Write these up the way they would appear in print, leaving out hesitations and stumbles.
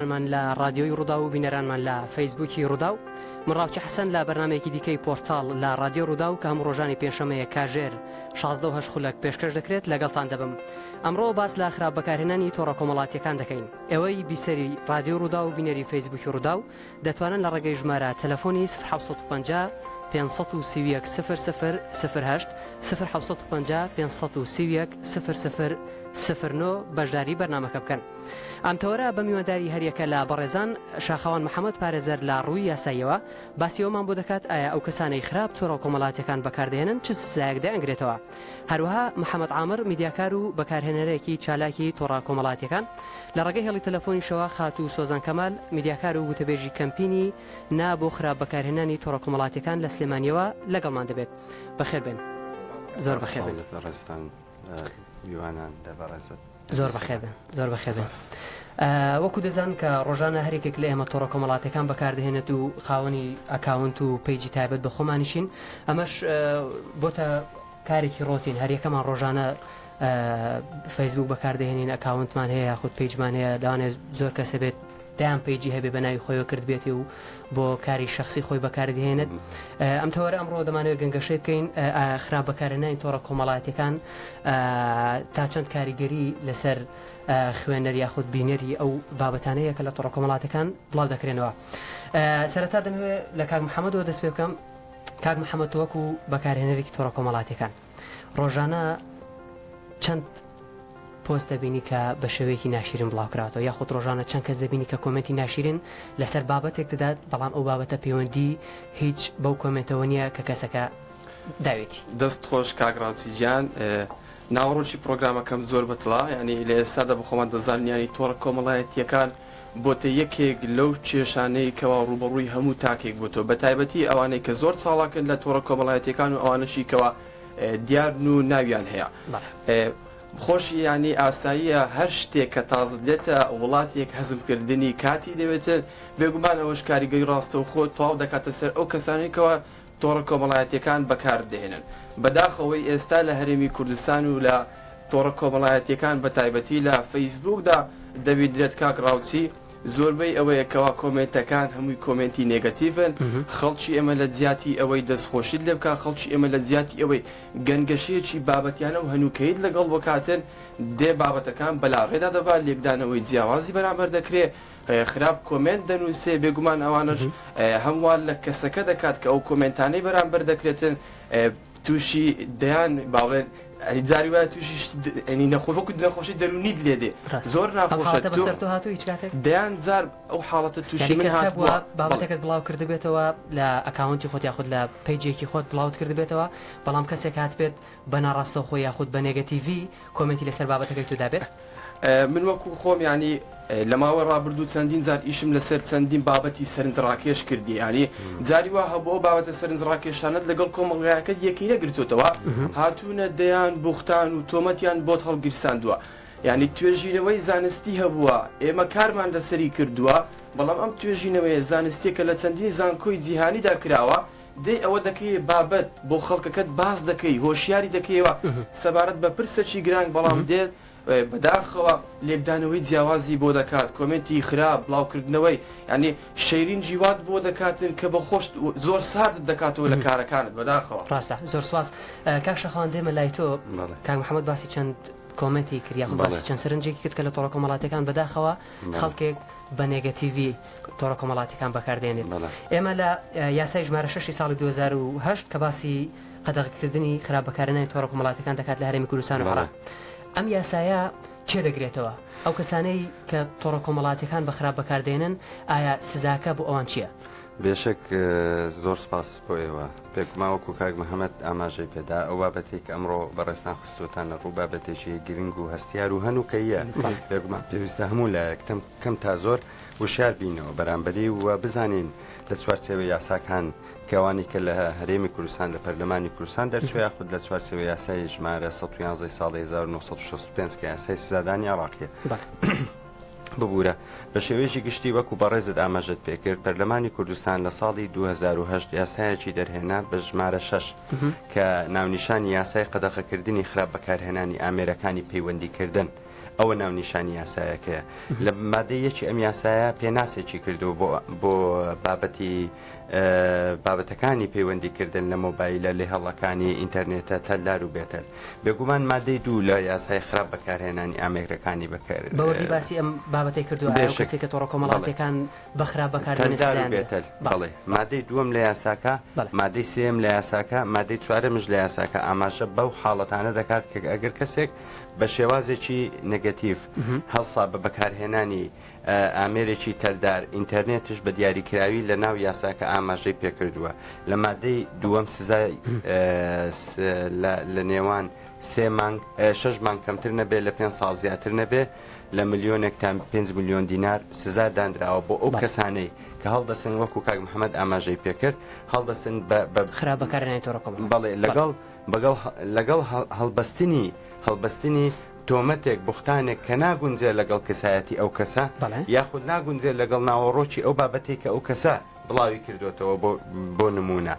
من لا راديوی ڕوودا و بینەرانمان لە فەیسبووکی ڕوودا و مڕاوچە حەسەن لە بەرنمەیەکی دیکەی پۆرتال لە رادیۆ ڕوودا و کە هەموو ڕۆژانی پێنجشەمەیە کاژێر 16:08 خولەک پێشکەش دەکرێت لەگەڵتان دەبم. ئەمڕۆ باس لە خراپ بەکارهێنانی تۆڕە کۆمەڵاتیەکان دەکەین. ئێوەی بیسەری رادیۆ ڕوودا و بینەری فەیسبووکی ڕوودا و دەتوانن لە ڕێگەی ژمارە تەلەفۆنی 0750 531 00 08 0750 531 00 بەشداری بەرنامەکە بکەن. ئەمتەوەرە بە میوەنداری هەریەکە لە بەڕێزان شاخەوان محەممەد پارێزەر لە ڕووی یاساییەوە باسیەوەمان بۆ دەکات ئایا ئەو کەسانەی خراپ تۆڕە کۆمەڵاتیەکان بەکاردێنن چ سزایەک دەیانگرێتەوە. هەروەها محەممەد عامر میدیاکار و بەکارهێنەرێکی چالاکی تۆڕە کۆمەڵاتیەکان لە ڕێگەی هێڵی تەلەفۆنیشەوە خات و سۆزان کەمال میدیاکار و وتەبێژی کەمپینی بۆ خراپ بەکارهێنانی تۆڕە کۆمەڵاتیەکان لە سلێمانیەوە لەگەڵمان دەبێت. بەخێر بێن. زۆر بەخێر بێن. زۆر بەخێر بێن. زۆر بەخێر بێن. وەکو دەزان کە ڕۆژانە هەرێکێک لە ئێمە تۆڕە کۆمەڵاتیەکان بەکاردەهێنێت و خاوەنی ئەکاونت و پیجی تایبەت بە خۆمانیشین ئەمەش بۆتە کارێکی ڕۆتین هەریەکەمان ڕۆژانە فەیسبوک بەکاردەهێنین ئەکاونتمان هەیە یاخود پیجمان هەیە داوانێت زۆر کەسە بێت دایان پیجی هەبێ بە ناوی خۆیەوە کرد بێتی و بۆ کاری شخصی خۆی بەکاردێنێت. ئەم تەوەرە ئەمڕۆ دەمانوێت گەنگەشەی بکەین خراپ بەکارهێنانی تۆڕە کۆمەڵاتیەکان تا چەند کاریگەری لەسەر خوێنەر یاخود بینەری ئەو بابەتانەیە کە لە تۆڕە کۆمەڵاتەکان بڵاو دەکرێنەوە. سەرەتا دەمەوێت لە کاک محەممەدەوە دەست پێ بکەم. کاک محەممەد وەکو بەکارهێنەرێکی تۆڕە کۆمەڵاتیەکان ڕۆژانە چەند پۆست دەبینی کە بە شێوەیەکی ناشرین بڵاوکراتەوە یاخود ڕۆژانە چەند کەس دەبینی کە کۆمنتی ناشرین لەسەر بابەتێک دەدات بەڵام ئەو بابەتە پەیوەندی هیچ بەو کۆمنتەوە نییە کە کەسەکە داوێتی. دەست خۆش کاگراوسی گیان ناوڕۆکی پرۆگرامەکەم زۆر بەتڵا ینی لە ئێستادا بە خۆمان دەزانیانی تۆڕە کۆمەڵایەتیەکان بۆتە یەکێک لەو کێشانەی کەوا ڕوبەڕووی هەموو تاکێک بۆتەوە بە تایبەتی ئەوانەی کە زۆر ساڵاکن لە تۆڕە کۆمەڵایەتیەکان و ئەوانەشی کەوا دیارن و ناویان هەیە. خۆشی ینی ئاساییە هەر شتێک کە تازە دێتە وڵاتێک هەزمکردنی کاتی دەوێتن بێگومان ئەوەش کاریگەی ڕاستە و خۆ تەواو دەکاتە سەر ئەو کەسانێکەوە تۆڕە کۆمەڵایەتیەکان بەکاردێنن. بەداخەوەی ئێستا لە هەرێمی کوردستان و لە تۆڕە کۆمەڵایەتیەکان بە تایبەتی لە فەیسبوکدا دەبیدرێت کاک ڕاوچی زۆربەی ئەوەیەکەوە کۆمنتەکان هەمووی کۆمنتی نێگەتیڤن خەڵکی ئێمە لە زیاتی ئەوەی دەستخۆشیت لێ بکە خەڵکی ئێمە لە زیاتی ئەوەی گەنگەشەیەکی بابەتیانە و هەنووکەیت لەگەڵ بکاتن دێ بابەتەکان بەلا ڕێدا دەبات لێکدانەوەی جیاوازی بەرامبەر دەکرێت خراپ کۆمنت دەنووسێ بێگومان ئەوانش هەمووان لە کەسەکە دەکات کە ئەو کۆمنتانەی بەرامبەر دەکرێتن تووشی دەیان باڵێن جاری وایە تووشی نەخۆوەکو نەخۆشی دەرونیت لێدێ زۆر ناخۆشە دەیان جار ئەو حاڵەتە تووشی من هاتبووە بابەتەکەت بڵاو کردبێتەوە لە ئەکاونتی خۆت یاخود لە پیجێکی خۆت بڵاوت کردبێتەوە بەڵام کەسێک هات بێت بە ناڕاستە خۆی یاخود بە نێگەتیڤی کۆمنتی لەسەر بابەتەکەی تو دابێت. من وەکو خۆم ینی لە ماوە ڕابردوو چەندین جار ئیشم لەسەر چەندین بابەتی سەرنجڕاکێش کردی ینی جاری وا هەبوو بابەتە سەرنجڕاکێشانت لەگەڵ کۆمەڵگایەکەت یەکی نەگرتوتەوە هاتوونە دەیان بوختان و تۆمەتیان بۆت هەڵگیرساندووە ینی توێژینەوەی زانستی هەبووە ئێمە کارمان لەسەری کردووە بەڵام ئەم توێژینەوەی زانستیەکە لە چەندین زانکۆی جیهانیدا کراوە دەی ئەوە دەکەی بابەت بۆ خەڵکەکەت باز دەکەی هۆشیاری دەکەیەوە سەبارەت بە پرسەکی گرنگ بەڵام دێت بەداخەوە لێکدانەوەی جیاوازی بۆ دەکات کۆمنتی خراپ بڵاوکردنەوەی ینی شەیرین جیوات بۆ دەکاتن کە بە خۆش زۆر سارد دەکاتەوە لە کارەکانت بەداخەوە. ڕاستە زۆر سواز کاک شەخەوان دێمە لای تۆ کاک محەممەد باسی چەند کۆمنتی کرد یاخود باسی چەند سەرنجێکی کرد کە لە تۆڕە کۆمەڵاتیەکان بەداخەوە خەڵکێک بە نێگەتیڤی تۆڕە کۆمەڵاتیەکان بەکاردێنێت. ئێمە لە یاسای ژمارە 6 ساڵی 2008 کە باسی قەدەغەکردنی خراپ بەکارهێنانی تۆڕە کۆمەڵاتیەکان دەکات لە هەرێمی کوردستان و عێراق. ئەم یاسایە چێ دەگرێتەوە؟ ئەو کەسانەی کە تۆڕە کۆمەڵاتیەکان بە خراپ بەکاردێنن ئایا سزاکە بۆ ئەوان چییە؟ بێشک زۆر سپاس بۆ ئێوە پێکماوەکو کاک محەممەد ئاماژەی پێدا ئەو بابەتێک ئەمڕۆ بەڕێستان خستوتان ڕوو بابەتێکی گرنگ و هەستیار و هەنووکەیە پێگومان پێویستە هەموو لایەکتم کەم تا زۆر وشار بینەوە بەرامبەری و بزانین لە چوارچێوە یاساکان کەوانی کە لە هەرێمی کوردستان لە پەرلەمانی کوردستان دەرچوە یاخود لە چوارچێوە یاسای ژمارە 111 ساڵی 1965 کە یاسای سزادانی عێراقیە ببوورە بە شێوەیەکی گشتی وەکو بەڕێزت ئاماژەت پێکرد پەرلەمانی کوردستان لە ساڵی 2008 یاسایەکی دەرهێنا بە ژمارە 6 کە ناونیشانی یاسای قەدەغەکردنی خراپ بەکارهێنانی ئامێرەکانی پەیوەندیکردن ئەوە ناونیشانی یاسایەکەیە لە مادەیەکی ئەم یاسایە پێناسێکی کردو بۆ بابەتەکانی پەیوەندیکردن لە مۆبایلە لێ هەڵەکانی ئینتەرنێتە تەلدار و بێتەر بێگومان مادەی دوو لە یاسای خراپ بەکارهێنانی ئامێرەکانی بەکار بەوردی باسی ئەم بابەتی کردو کەسێکە تۆڕە کۆمەڵاتەکان بەخراپ بەکاردێنێت بێتەر بەڵێ مادەی دووەم لە یاساکە مادەی سێم لە یاساکە مادەی چوارەمش لە یاساکە ئاماژە بەو حاڵەتانە دەکات کە ئەگەر کەسێک بە شێوازێکی نەگەتیڤ هەڵسا بە بەکارهێنانی ئامێرێکی تەلدار ئینتەرنێتش بە دیاریکراوی لە ناو یاساکە ئاماژەی پێکردووە لە مادەی دووەم سزای لە نێوان 6 مانگ کەمتر نەبێت لە 5 ساڵ زیاتر نەبێت لە ملیۆنێکتان 5 میلیۆن دینار سزا دانراوە بۆ ئەو کەسانەی کە هەڵدەسن وەکو کاک محەممەد ئاماژەی پێکرد هەڵدەسن خراپ بەکارهێنانی تۆڕە کۆمەڵات بەڵێ لەگەڵ هەڵبەستنی تۆمەتێک بوختانێک کە ناگونجێت لەگەڵ کەسایەتی ئەو کەسە یاخود ناگونجێت لەگەڵ ناوەڕۆکی ئەو بابەتێک کە ئەو کەسە بڵاوی کردوێتەوە بۆ نمونە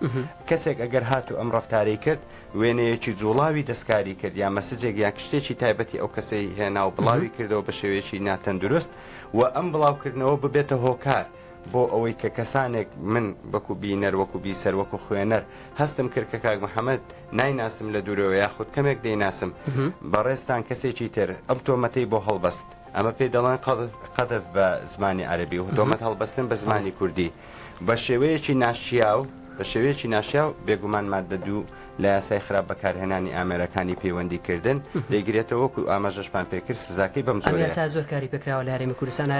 کەسێک ئەگەر هاتو ئەم ڕەفتاری کرد وێنەیەکی جوڵاوی دەستکاری کرد یا مەسجێک یا کشتێکی تایبەتی ئەو کەسەی هێنا و بڵاوی کردەوە بە شێوەیەکی ناتەندروست و ئەم بڵاوکردنەوە ببێتە هۆکار بۆ ئەوەی کە کەسانێک من وەکو بینەر وەکو بیسەر وەکو خوێنەر هەستم کرد کە کاک محەممەد نایناسم لە دوورەوە یاخود کەمێک دەیناسم بەڕێستان کەسێکی تر ئەم تۆمەتەی بۆ هەڵبەست ئەمە پێی دەڵێن قەدەف بە زمانی عەرەبی و تۆمەت هەڵبەستن بە زمانی کوردی بە شێوەیەکی ناشیاو بێگومان مادە دوو لە یاسای خراپ بەکارهێنانی ئامێرەکانی پەیوەندیکردن دەیگرێتەوە وەکو ئاماژەشمان پێکرد سزاکەی بەم زۆر یاسا زۆر کاری پێکراوە لە هەرێمی کوردستان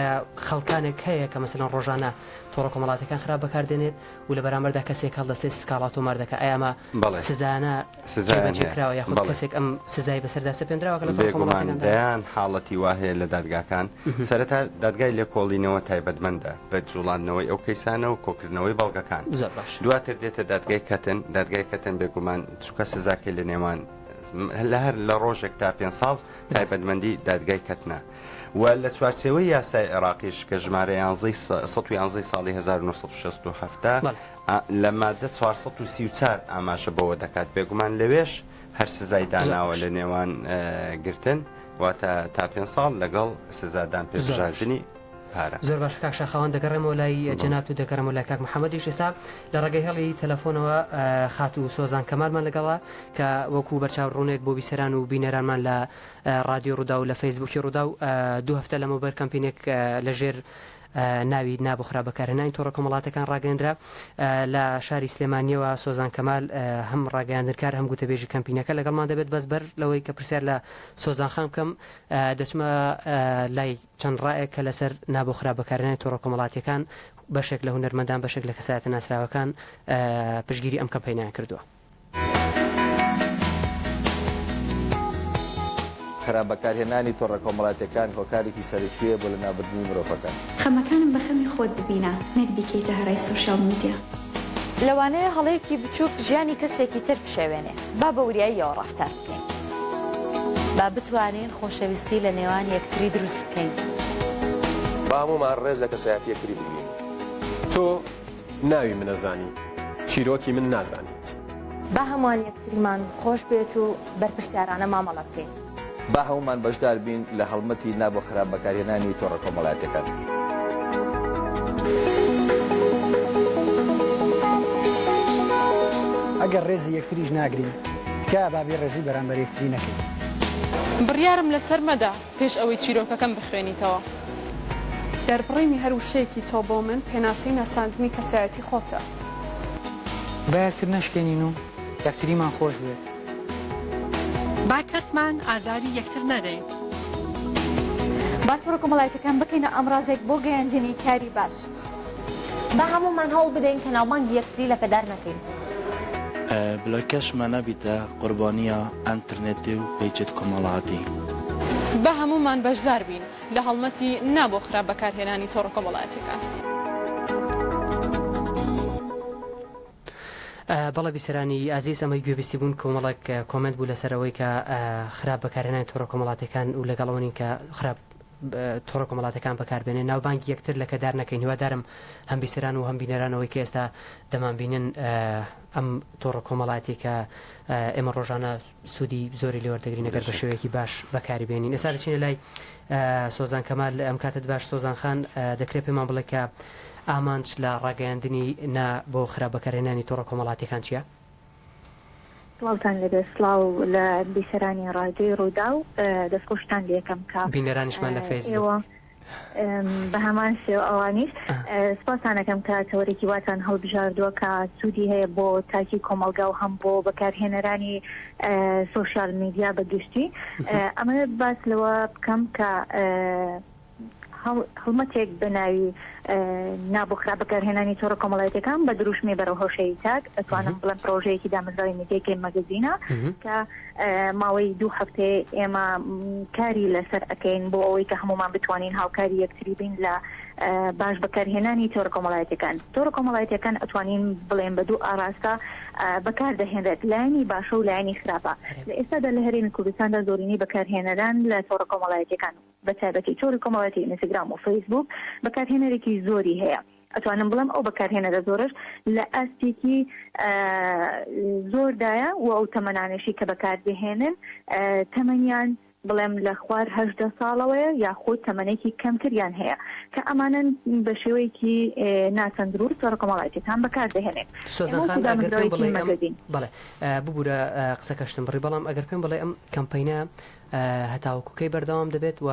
خەڵکانێک هەیە کە مەسەلەن ڕۆژانە تۆڕە کۆمەڵاتەکان خراپ بەکاردێنێت و لە بەرامبەردا کەسێک هەڵدەسێت سکاڵات و ماردەکە ئەمە سزانە جێبەجێکراوە یاخود کەسێک ئەم سزای بەسەردا سەپێنراوە لە تۆڕە کۆمەڵاتەکان دەیان حاڵەتی وهەیە لە دادگاکان سەرەتا دادگای لێکۆڵینەوە تایبەتمەندە بە جوڵاندنەوەی ئەو کەیسانە و کۆکردنەوەی بەڵگەکان دواتر دێتە دادگای کەتن بێگومان چووکە سزاکەی لە نێوان لە ڕۆژێک تا 5 ساڵ تایبەتمەندی دادگای کەتنە و لە چوارچێوەی یاسای عێراقیش کە ژمارە 11 ساڵی 1967 لە مادە 434 ئاماژە بەوە دەکات بێگومان لەوێش هەر سزای داناوە لە نێوان گرتن واتە تا 5 ساڵ لەگەڵ سزادان پێبژاردننی زۆر باش کاک شاخەوان دەگەڕێمەوە لای جەناب و دەگەڕێمەوە لای کاک محەممەدیش ئێستا لە ڕێگەی هەڵی تەلەفۆنەوە خات و سۆزان کەمالمان لەگەڵا کە وەکو بەرچاو ڕوونێک بۆ بیسەران و بینەرانمان لە رادیۆ ڕوودا و لە فەیسبووکی ڕوودا و 2 هەفتە لەمەوبەر کەمپینێک لەژێر ناوی نابۆ خراپ بەکارهێنانی تۆڕە کۆمەڵاتەکان ڕاگەیاندرا لە شاری سلێمانیەوە سۆزان کەمال هەم ڕاگەیاندنکار هەم گوتەبێژی کەمپینەکە لەگەڵمان دەبێت بەس بەر لەوەی کە پرسیار لە سۆزان خام بکەم دەچمە لای چەند ڕائێک کە لەسەر نابۆ خراپ بەکارهێنانی تۆڕە کۆمەڵاتیەکان بەشێک لە هونەرمەندان بەشێک لە کەسایەتە ناسراوەکان پشتگیری ئەم کەمپینیان کردووە. خراپ بەکارهێنانی تۆڕە کۆمەڵاتیەکان هۆکارێکی سەرچوێ بۆ لە نابردنی مرۆڤەکان. خەمەکانم بە خەمی خۆت ببینە نەک بیکەیتە هەرای سۆشیال میدیا. لەوانەیە هەڵەیەکی بچووک ژیانی کەسێکی تر بشێوێنێ با بە وریاییەوە ڕەفتار بکەین با بتوانین خۆشەویستی لە نێوان یەکتری دروست بکەین با هەموومان ڕێز لە کەسایەتی یەکتری بگرین. تۆ ناوی منەزانی چیرۆکی من نازانیت با هەمووان یەکتریمان خۆش بێت و بەرپرسیارانە مامەڵە بکەین با هەموومان بەشدار بین لە هەڵمەتی نابۆ خراپ بەکارهێنانی تۆڕە کۆمەڵاتیەکان. ئەگەر ڕێزی یەکتریش ناگرین تکایە بابێ ڕێزی بەرامبەر یەکتری نەکەین. بڕیارم لەسەر مەدا پێش ئەوەی چیرۆکەکەم بخوێنیتەوە. دەربڕینی هەر وشەیەکی تۆ بۆ من پێناسی ناساندنی کەسایەتی خۆتە. با یەکتر نەشکێنین و یەکتریمان خۆش بێت. با کەسمان ئازاری یەکتر نەدەین. با تۆڕە کۆمەڵاتیەکان بکەینە ئەمڕازێک بۆ گەیاندنی کاری باش. با هەموومان هەوڵ بدەین کە ناوبانگی یەکتری لەپەدار نەکەین. بلۆکەشمە نەبیتە قوربانیە ئەنترنێتی و پێیچێت کۆمەڵاتی. با هەموومان بەشدار بین لە هەڵمەتی نابۆ خراپ بەکارهێنانی تۆڕە کۆمەڵاتیەکان. بەڵە بیسەرانی ئازیز ئەمەی گوێبیستی بوون کۆمەڵک کۆمنت بوو لەسەرەوەی کە خراپ بەکارهێنانی تۆڕە کۆمەڵاتیەکان و لەگەڵەوەنین کە خراپ تۆڕە کۆمەڵاتەکان بەکاربێنێن ناوبانگی یەکتر لە کەدار نەکەین هیوادارم هەم بیسەران و هەم بینەرانەوەی کە ئێستا دەمانبینن ئەم تۆڕە کۆمەڵاتی کە ئێمە ڕۆژانە سوودی زۆری لێوەردەگرین ئەگەر بە شێوەیەکی باش بەکاری بێنین. ئێستا دەچینە لای سۆزان کەمال ئەم کاتت باش سۆزان خان دەکرێت پێمان بڵێ کە ئامانج لە ڕاگەیاندنی بۆ خراپ بەکارهێنانی تۆڕە کۆمەڵاتیەکان چییە؟ سڵاوتان لەبێ سڵاو لە بیسەرانی ڕادیۆی ڕوودا و دەستخۆشتان لە یەکەم کات بینەرانیشمان لە فەیسبوک بە هەمان شێوە ئەوانیش سپاسانەکەم کە تەوەرێکی واتان هەڵبژاردووە کە سوودی هەیە بۆ تاکی کۆمەلگا و هەم بۆ بەکارهێنەرانی سۆشیال میدیا بەگشتی. ئەمە باس لەوە بکەم کە هەڵمەتێک بەناوی نابۆ خراپ بەکارهێنانی تۆڕە کۆمەڵایەتەکان بە دروشمی بەرەو هۆشەی تاک ئەتوانم بڵێم پرۆژەیەکی دامەزراوی میدیەکەی مەگەزینە کە ماوەی 2 هەفتێ ئێمە کاری لەسەر ئەکەین بۆ ئەوەی کە هەمومان بتوانین هاوکاری یەکتری بین لە باش بەکارهێنانی تۆڕە کۆمەڵایەتەکان. تۆڕە کۆمەڵایەتەکان ئەتوانین بڵێن بە 2 ئاڕاستە بەکاردەهێنرێت لایانی باشە و لایانی خراپە. لە ئێستادا لە هەرێمی کوردستاندا زۆرینەی بەکارهێنەران لە تۆڕە کۆمەڵایەتەکان بەتایبەتی تۆڕی کۆمەڵایەتی ئینستاگرام و فەیسبوک بەکارهێنەرێکی زۆری هەیە. ئەتوانم بڵم ئەو بەکارهێنەرە زۆرش لە ئاستێکی زۆردایە و ئەو تەمەنانشی کە بەکاردەهێنن تەمەنیان بڵێم لە خوار 18 ساڵەوەیە یاخود تەمەنێکی کەمتریان هەیە کە ئەمانن بە شێوەیەکی ناچەندروور تۆڕە کۆمەڵایەتەکان بەکاردەهێنن. بەڵێ ببوورە قسەکەشتم بڕی بەڵام ئەگەر پێم بڵێ ئەم کەمپەینە هەتاوەکوکەی بەردەوام دەبێت و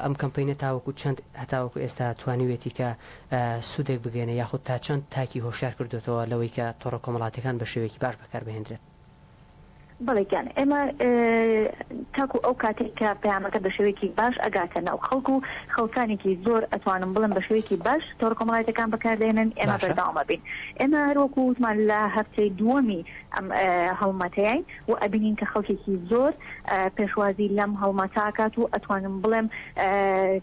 ئەم کەمپەینە تاوەکو چەند هەتاوەکو ئێستا توانیوێتی کە سوودێک بگەێنە یاخود تا چەند تاکی هۆشیار کردوێتەوە لەوەی کە تۆڕە کۆمەڵاتەکان بە شێوەیەکی باش بەکاربهێنرێت؟ بەڵێکیان ئێمە تاکو ئەو کاتێک کە پەیامەکە بە شێوەیەکی باش ئەگاتە ناو خەڵک و خەڵکانێکی زۆر ئەتوانم بڵم بە شێوەیەکی باش تۆڕە کۆمەڵایەتەکان بەکاردێنن ئێمە بەردەوامە بین. ئێمە هەروەکو وتمان لە هەفتەی دووەمی ئەم هەڵمەتەیەین و ئەبینین کە خەڵکێکی زۆر پێشوازی لەم هەڵمەتاکات و ئەتوانم بڵێم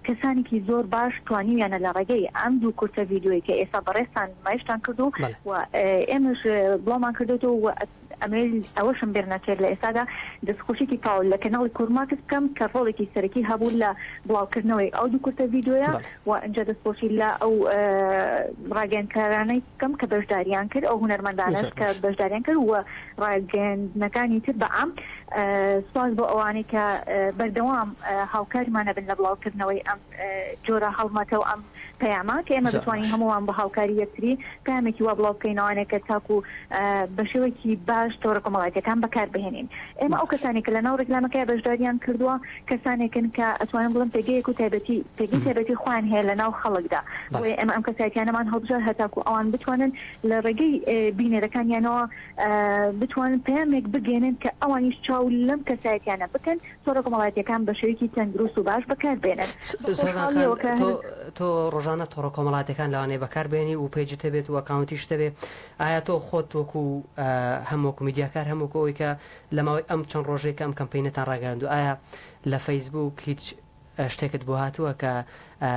کەسانێکی زۆر باش توانیویانە لە ڕێگەی ئەم دوو کورتە ڤیدیۆی کە ئێستا بەڕێستان مایشتان کردو و ئێمەش بڵاومان کردوێتەوە و ئەمێل ئەوەشم بێرنەچێت لە ئێستادا دەستخۆشێکی پاول لە کەناڵی کورماکس بکەم کە ڕۆڵێکی سەرەکی هەبوو لە بڵاوکردنەوەی ئەو دوو کورتە ڤیدیۆیە و ئەنجا دەستخۆشی لە ئەو ڕاگەیاندکارانەی بکەم کە بەشداریان کرد ئەو هونەرمەندانەش کە بەشداریان کرد و ڕاگەیاندنەکانی تر بە ئەم سپاس بۆ ئەوانەی کە بەردەوام هاوکاریمانە بن لە بڵاوکردنەوەی ئەم جۆرە هەڵمەتە و ئەم پەیامە کە ئێمە دەتوانین هەمووان بە هاوکاری یەکتری پەیامێکی وا بڵاو بکەینەوەیە کە تاکو بە شێوەیەکی باش تۆڕە کۆمەڵایەتەکان بەکاربهێنین. ئێمە ئەو کەسانێک کە لە ناو ڕێکلامەکەی بەشداریان کردووە کەسانێکن کە ئەتوانم بڵم پێگەیەک و تایبەتی خۆیان هەیە لە ناو خەڵکدا بۆیە ئێمە ئەم کەسایەتیانەمان هەڵبژار هەتاکو ئەوان بتوانن لە ڕێگەی بینەرەکانیانەوە بتوانن پەیامێک بگێنن کە ئەوانیش چاو لەم کەسایەتیانە بکەن تۆڕە کۆمەڵایەتەکان بە شێوەیەکی تەندروست و باش بەکاربێنن. تۆ ڕۆژانە تۆڕە کۆمەڵاتەکان لەوانەیە بەکاربێنی و پێیجت هەبێت و ئەکاونتیش هەبێت ئایا تۆ خۆت وەکو هەمووەکو میدیاکار هەمووکە ئەوەی کە لە ماوەی ئەم چەند ڕۆژێک ئەم کەمپەینەتان ڕاگەاندو ئایا لە فەیسبوک هیچ شتێکت بۆ هاتووە کە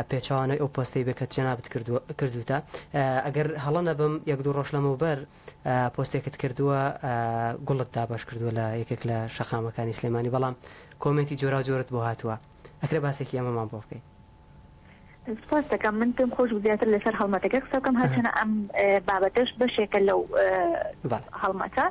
پێچوانەی ئەو پۆستەی بێکەت جەنابەت کردوتە ئەگەر هەڵە نەبم 1-2 ڕۆژ لەمەوبەر پۆستێکت کردووە گوڵت دابش کردووە لە یەکێک لە شەخامەکانی سلێمانی بەڵام کۆمنتی جۆرا جۆرت بۆ هاتووە ئەکرێ باسێکی ئەمەمان بۆ بکەیت؟ سپاس دەکەم من پێم خۆش زیاتر لەسەر هەڵمەتەکە قسە بکەم هەرچەنە ئەم بابەتەش بەشێکە لەو هەڵمەتە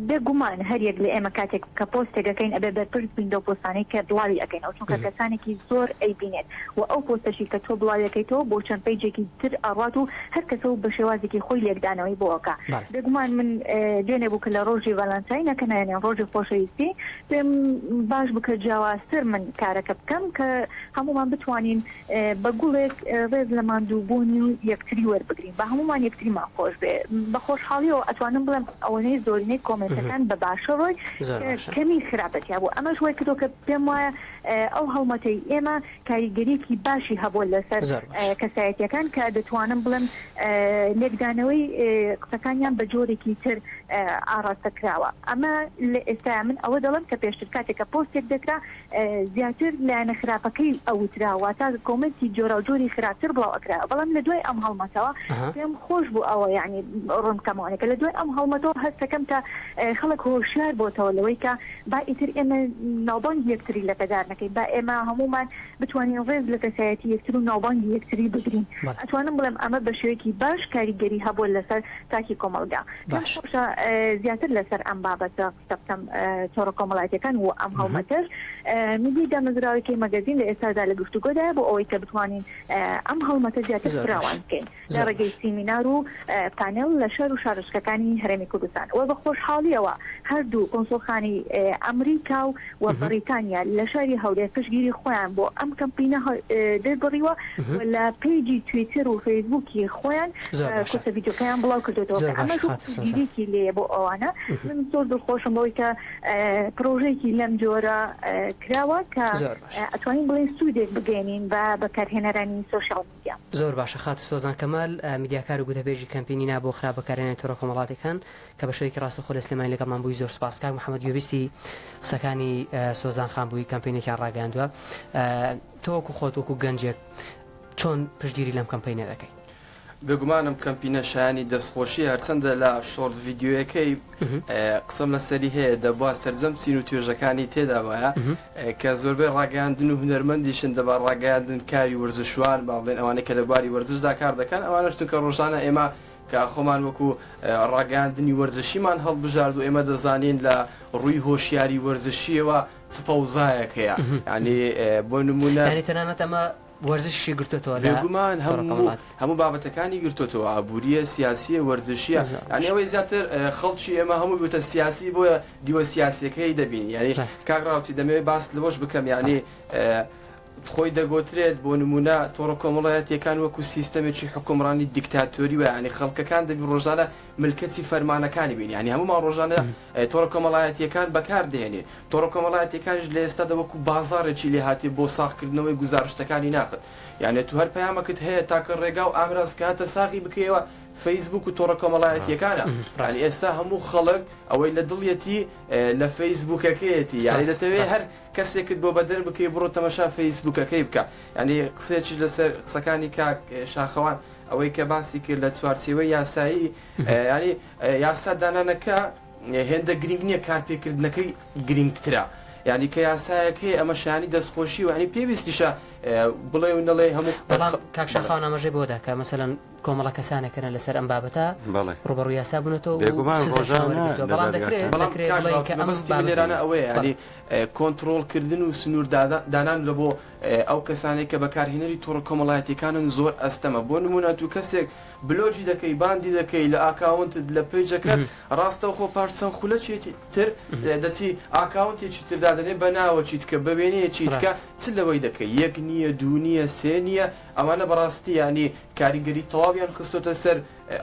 بێگومان هەریەک لە ئێمە کاتێک کە پۆستێکەکەین ئەبێ بەرپرس بین دەو پۆستانەی کە بڵاوی ئەەکەین ئەو چونکە کەسانێکی زۆر ئەیبینێت و ئەو پۆستەشی کە تۆ بڵاویەکەیتەوە بۆ چەند پەیجێکی تر ئاڕات و هەر کەسە و بە شێوازێکی خۆی لێکدانەوەی بۆەکە بێگومان من دوێنێ بوو کە لە ڕۆژی ڤەلەنتاینەکە نایەنێن ڕۆژی خۆشەویستی پێم باش بکە جیاوازتر من کارەکە بکەم کە هەمومان بتوانین بە گوڵێک ڕێز لە ماندووبوونی و یەکتری وەربگرین بە هەمومان یەکتریمان خۆش بێ بە خۆشحاڵیەوە ئەتوانم بڵێم ئەوەنەی زۆرینەی کۆمنتەکان بە باشە ڕۆی کەمی خراپەتیا بوو ئەمە شوی کردو کە پێم وایە ئەو هەڵمەتەی ئێمە کاریگەریەکی باشی هەبووە لەسەر کەسایەتیەکان کە دەتوانم بڵم لێکدانەوەی قسەکانیان بە جۆرێکی تر ئاڕاستە کراوە. ئەمە لە ئێستا من ئەوە دەڵم کە پێشتر کاتێکە پۆستێک دەکرا زیاتر لایەنە خراپەکەی ئەوتراوە تا کۆمنتی جۆرە و جۆری خراپتر بڵاو ئەکرا بەڵام لە دوای ئەم هەڵمەتەوە پێم خۆش بوو ئەوە یعنی ڕوونکەمەوەیە کە لە دوای ئەم هەڵمەتەوە هەستەکەم تا خەڵک هۆشیار بۆتەوە لەوەی کە با ئیتر ئێمە ناوبانگی یەکتری لە بەدار نەکەین با ئێمە هەمومان بتوانین ڕێز لە کەسایەتی یەکتر و ناوبانگی یەکتری بگرین ئەتوانم بڵێم ئەمە بە شێوەیەکی باش کاریگەری هەبوو لەسەر تاکی کۆمەلگا زیاتر لەسەر ئەم بابەتە قسە بکەم تۆڕە کۆمەڵایەتیەکان و ئەم هەڵمەتەش میدی دامەزراوەکەی مەگەزین لە ئێستادا لە گفتوگۆدایە بۆ ئەوەی کە بتوانین ئەم هەڵمەتە زیاتر فراوان بکەین لە ڕێگەی سیمینار و پانێڵ لە شەر و شارۆچکەکانی هەرێمی کوردستان وە بە خۆشحاڵیەوە هەردوو کۆنسۆڵخانی ئەمریکا و بەریتانیا لە شاری هەولێر پشتگیری خۆیان بۆ ئەم کەمپینە دەربڕیوە لە پیجی تویتر و فەیسبووکی خۆیان کورسە ڤیدیۆکەیان بڵاو کردوێتەوە ئەمەش پشتگیریکی لێ بۆ ئەوانە من زۆر دڵخۆشم بەوەی کە پرۆژەیەکی لەم جۆرە کراوە کە ئەتوانین بڵێن سوودێک بگەێنین بە بەکارهێنەرانی سۆشیال میدیا. زۆر باشە خات سۆزان کەمال میدیاکار و گوتەبێژی کەمپینی نابۆ خراپ بەکارهێنانی تۆڕە کۆمەڵاتەکان کە بە شێوەیەکی ڕاستەخۆ لە سلێمانی لەگەڵمان بووی زۆر سپاس کاک محەممەد گوێبیستی قسەکانی سۆزان خان بووی کەمپینێکیان ڕاگەاندووە تۆ وەکو خۆت وەکو گەنجێک چۆن پشتگیری لەم کەمپینە دەکەی؟ بێگومانم کەمپینە شایانی دەستخۆشی هەرچەندە لە شۆرت ڤیددیوەکەی قسەم لەسەری هەیە دەبوا سەرجەم سین و توێژەکانی تێدا وایە کە زۆربەی ڕاگەاندن و هونەرمەندیشن دەبا ڕاگەاندن کاری وەرزشوان باڵێن ئەوانەی کە لەباری وەرزشدا کار دەکەن ئەوانشتن کە ڕۆژانە ئێمە کە خۆمان وەکو ڕاگەاندنی وەرزشیمان هەڵبژارد و ئێمە دەزانین لە ڕووی هۆشیاری وەرزشیەوە چ فەوزایەک هەیە ینی بۆ نمونە تەنانەت ئەمە وەرزشی گرتوتەوە بێگومان هەموو بابەتەکانی گرتوتەوە ئابوووریە سیاسیە وەرزشیە ئەنی ئەوەی زیاتر خەڵکی ئێمە هەموو بوتە سیاسی بۆیە دیوە سیاسیەکەی دەبین ینی کاکراوتی دەمەوێت باس لەوەش بکەم ینی خۆی دەگۆترێت بۆ نمونە تۆڕە کۆمەڵایەتیەکان وەکو سیستەمێکی حکومڕانی دیکتاتۆری وە ینی خەڵکەکان دەبی ڕۆژانە ملکەتی فەرمانەکانی بین ینی هەمومان ڕۆژانە تۆڕە کۆمەڵایەتیەکان بەکار دێنێ تۆڕە کۆمەڵایەتیەکانش لە ئێستادا وەکو بازارێکی لێ هاتی بۆ ساختکردنەوەی گزارشتەکانی ناخت یانێت تو هەر پەیامەکەت هەیە تاکە ڕێگا و ئامراز کاتە ساقی بکەوە فەیسبوک و تۆڕە کۆمەڵایەتیەکانە ئێستا هەموو خەڵک ئەوەی لە دڵیەتی لە فەیسبوکەکەیەتی یانی دەتەوێت هەر کەسێکت بۆ بەدەر بکەی بڕۆ تەمەشا فەیسبوکەکەی بکە ینی قسێکی لەسەر قسەکانی کاک شاخەوان ئەوەی کە باسی کرد لە چوارچێوەی یاسایی ینی یاسا دانانەکە هێندە گرنگ نییە کارپێکردنەکەی گرنگترە یعنی کە یاسایەکەی ئەمە شانی دەستخۆشی و ینی پێویستیشە بڵێ و نەڵێ هەموو بەڵام کاکشاخان ئەمەژێ بۆدا کە مەسەلەن کۆمەڵە کەسانەکەن لەسەر ئەم بابەتە ڕوبەڕوو یاسا بوونەتەوە لێرانە ئەوەیە ینی کۆنتترۆلکردن و سنوور دانان لە بۆ ئەو کەسانێک کە بەکارهێنەری تۆڕە کۆمەڵایەتیەکانن زۆر ئەستەمە بۆ نمونە تو کەسێک بلۆجی دەکەی باندی دەکەی لە ئاکاونتت لە پیجەکەت ڕاستەوخۆ پارچەند خولە چێتی تر دەچی ئاکاونتێکی تردادنێ بە ناوەچیت کە ببێنەیەکی تکە چ لەوەی دەکەی یەک نییە دوو نییە سێ نییە ئەوانە بەڕاستی ینی کاریگەری تەواویان خستۆتە سەر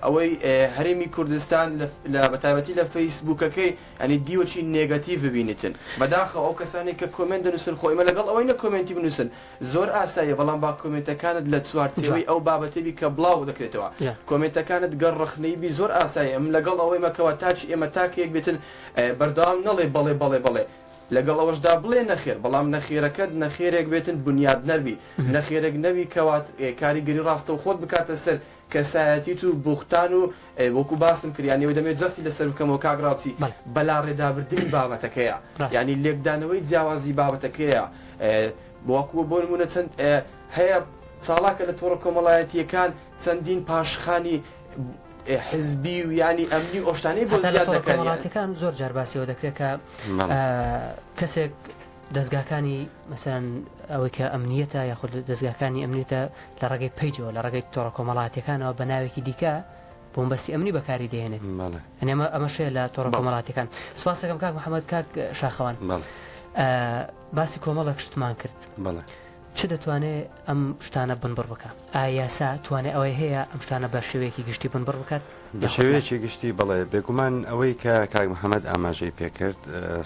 ئەوەی هەرێمی کوردستان لە بەتابەتی لە فەیسبوکەکەی ئەنی دیوەچی نێگەتیڤ ببینیتن بەداخە ئەو کەسانی کە کۆمنت دەنووسن خۆیمە لەگەڵ ئەوەی نە کۆمنتی بنووسن زۆر ئاساییە بەڵام با کۆمنتەکانت لە چوارچێوەی ئەو بابەتەبی کە بڵاو دەکرێتەوە کۆمنتەکانت گەڕەخنەیبی زۆر ئاسایە ئەم لەگەڵ ئەوەی مەکەوە تاچی ئێمە تاکەیەک بێتن بەردەوام نەڵێ بەڵێ بەڵێ بەڵێ لەگەڵ ئەوەشدا بڵێ نەخێر بەڵام نەخێرەکەت نەخێرێک بێتن بنیاد نەبی نەخێرێک نەبی کەوات کاریگەری ڕاستە و خۆت بکاتە سەر کەسایەتیت و بوختان و وەکو باسم کردیانەوە دەمێت جەختی لەسەر بکەمەوە کاگراوچی بەلا ڕێدابردنی بابەتەکەیە ینی لێکدانەوەی جیاوازی بابەتەکەیە بۆکووە بۆ نمونە چەند هەیە چاڵاکە لە تۆڕە کۆمەڵایەتیەکان چەندین پاشخانی حزبی و ینی ئەمنی ئۆشتانەی بۆ زیاد دەکەن وڵاتەکان زۆر جار باسیەوە دەکرێت کە کەسێک دەستگاکانی مەسەن ئەوەی کە ئەمنیەتە یاخود دەستگاکانی ئەمنیەتە لە ڕێگەی پیجەوە لە ڕێگەی تۆڕە کۆمەڵاتیەکانەوە بە ناوێکی دیکە بۆمبەستی ئەمنی بەکاری دێنێت ئەمە شەیە لە تۆڕە کۆمەڵاتیەکان سوپاس دەکەم کاک محەممەد کاک شاخەوان باسی کۆمەڵێک شتمان کرد چ دەتوانێت ئەم شتانە بنبڕ بکە ئایاسا توانێت ئەوەی هەیە ئەم شتانە بە شێوەیەکی گشتی بنبڕ بکات بە شێوەیەکی گشتی بڵێ بێگومان ئەوەی کە کاک محەممەد ئاماژەی پێکرد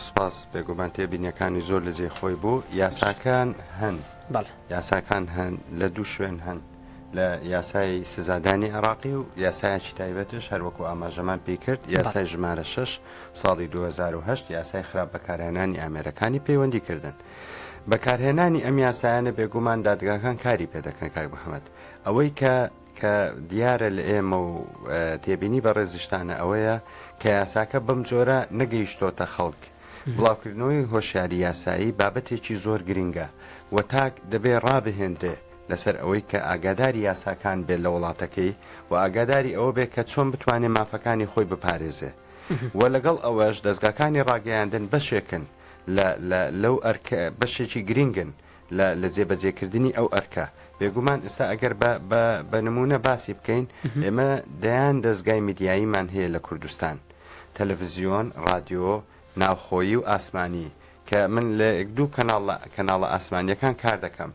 سوپاس بێگومان تێبینیەکانی زۆر لە جێ خۆی بوو یاساکان هەن یاساکان هەن لە دوو شوێن هەن لە یاسای سزادانی عێراقی و یاسایکی تایبەتش هەروەکو ئاماژەمان پێی کرد یاسای ژمارە 6 ساڵی 2008 یاسای خراپ بەکارهێنانی ئامێرەکانی پەیوەندی کردن بەکارهێنانی ئەم یاسایانە بێگومان دادگاکان کاری پێ دەکەن کاک محەممەد ئەوەی کە کە دیارە لە ئێمە و تێبینی بە ڕێزیشتانە ئەوەیە کە یاساکە بەم جۆرە نەگەیشتۆتە خەڵک. بڵاوکردنەوەی هۆشیاری یاسایی بابەتێکی زۆر گرنگە و تاک دەبێ ڕابهێنرێ لەسەر ئەوەی کە ئاگاداری یاساکان بێت لە وڵاتەکەی و ئاگاداری ئەوە بێت کە چۆن بتوانێت مافەکانی خۆی بپارێزێ و لەگەڵ ئەوەش دەستگاکانی ڕاگەیاندن بەشێکن لەو ئەرکە بەشێکی گرنگن لە جێبەجێکردنی ئەو ئەرکە. بێگومان ئێستا ئەگەر بە نمونە باسی بکەین ئێمە دەیان دەستگای میدیاییمان هەیە لە کوردستان، تەلەڤیزیۆن، رادیۆ ناوخۆیی و ئاسمانی کە من لە دوو کەناڵە ئاسمانیەکان کار دەکەم.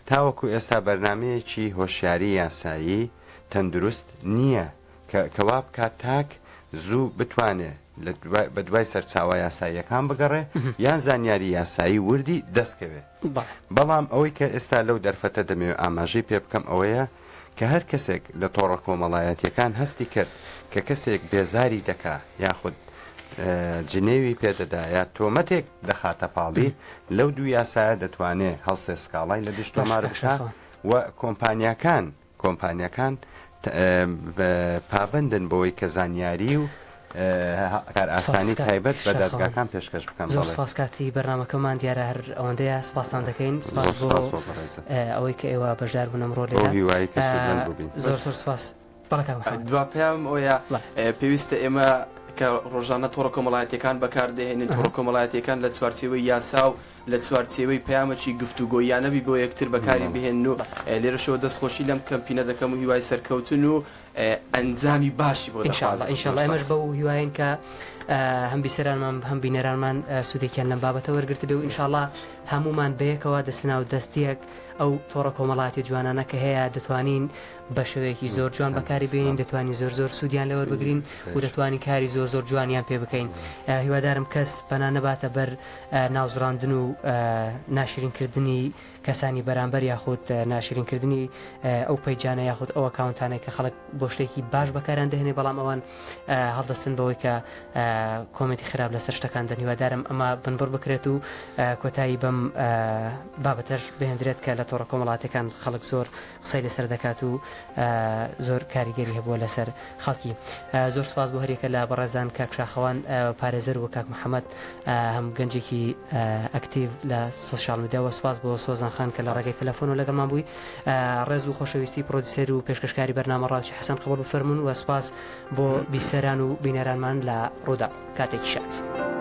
تاوەکو ئێستا بەرنمەیەکی هۆشیاری یاسایی تەندروست نییە کەوا بکات تاک زوو بتوانێت بە دوای سەرچاوە یاساییەکان بگەڕێ یان زانیاری یاسایی وردی دەستکەوێت. بەڵام ئەوەی کە ئێستا لەو دەرفەتە دەمەوێت ئاماژەی پێ بکەم ئەوەیە کە هەر کەسێک لە تۆڕە کۆمەڵایەتیەکان هەستی کرد کە کەسێک بێزاری دەکا یاخود جنێوی پێدەدا یا تۆمەتێک دەخاتە پاڵی لەو دوو یاسایە دەتوانێت هەڵسێ سکاڵای لە دشت تۆمار بشا و کۆمپانیەکان پابندن بۆی کە زانیاری و کار ئاسانی تایبەت بە دادگاکان پێشکەش بکەم. زۆر سپاس کاتی بەرنامەکەمان دیارە هەر ئەوەندەیە سپاسان دەکەین. سپاس بۆ ئەوەی کە ئێوە بەشدار بوون ئەمڕۆ لێرە. زۆر سپاس. دوا پێم ئەوەیە پێویستە ئێمە کە ڕۆژانە تۆڕە کۆمەڵایەتیەکان بەکاردەهێنن تۆڕە کۆمەڵایەتیەکان لە چوارچێوەی یاسا و لە چوارچێوەی پەیامەکی گفتوگۆیانەبی بۆ یەکتر بەکاری بهێن و لێرەشەوە دەستخۆشی لەم کەمپینە دەکەم و هیوای سەرکەوتن و ئەنجامی باشی بۆ ئینشاءڵڵا ئێمەش بەو هیواین کە هەم بیسەرانمان هەم بینەرانمان سودێکیان لەم بابەتە وەرگرت بێ و ئینشاءڵڵا هەمومان بەیەکەوە دەستناو دەستیەک ئەو تۆڕە کۆمەڵاتی جوانانە کە هەیە دەتوانین بە شێوەیەکی زۆر جوان بەکاری بێنین، دەتوانین زۆر سوودیان لەوە بگرین و دەتوانین کاری زۆر جوانیان پێ بکەین. هیوادارم کەس پەنا نەباتە بەر ناوزڕاندن و ناشرینکردنی کەسانی بەرامبەر یاخود ناشرینکردنی ئەو پەیجانە یاخود ئەو ئەکاونتانێک کە خەڵک بۆ شتێکی باش بەکاران دەهێنێ بەڵام ئەوان هەڵدەستن بەوەی کە کۆمنتی خراپ لەسەر شتەکان دەن. هیوادارم ئەمە بنبڕ بکرێت و کۆتایی بەم بابەتەش بهێنرێت کە لە تۆڕە کۆمەڵاتەکان خەڵک زۆر قسەی لەسەر دەکات و زۆر کاریگەری هەبووە لەسەر خەڵکی. زۆر سپاس بۆ هەریەکە لە بەڕێزان کاک شاخەوان پارێزەر و کاک محەممەد هەم گەنجێکی ئەکتیڤ لە سوشال میدیاوە. سپاس بۆ سۆزان خان کە لە ڕێگەی تەلەفۆن و لەگەڵمان بووی. ڕێز و خۆشەویستی پرۆدیسەر و پێشکەشکاری بەرنامە ڕاوچی حەسەن قبول بفەرمون و سپاس بۆ بیسەران و بینەرانمان لە ڕوودا. کاتێکی شات.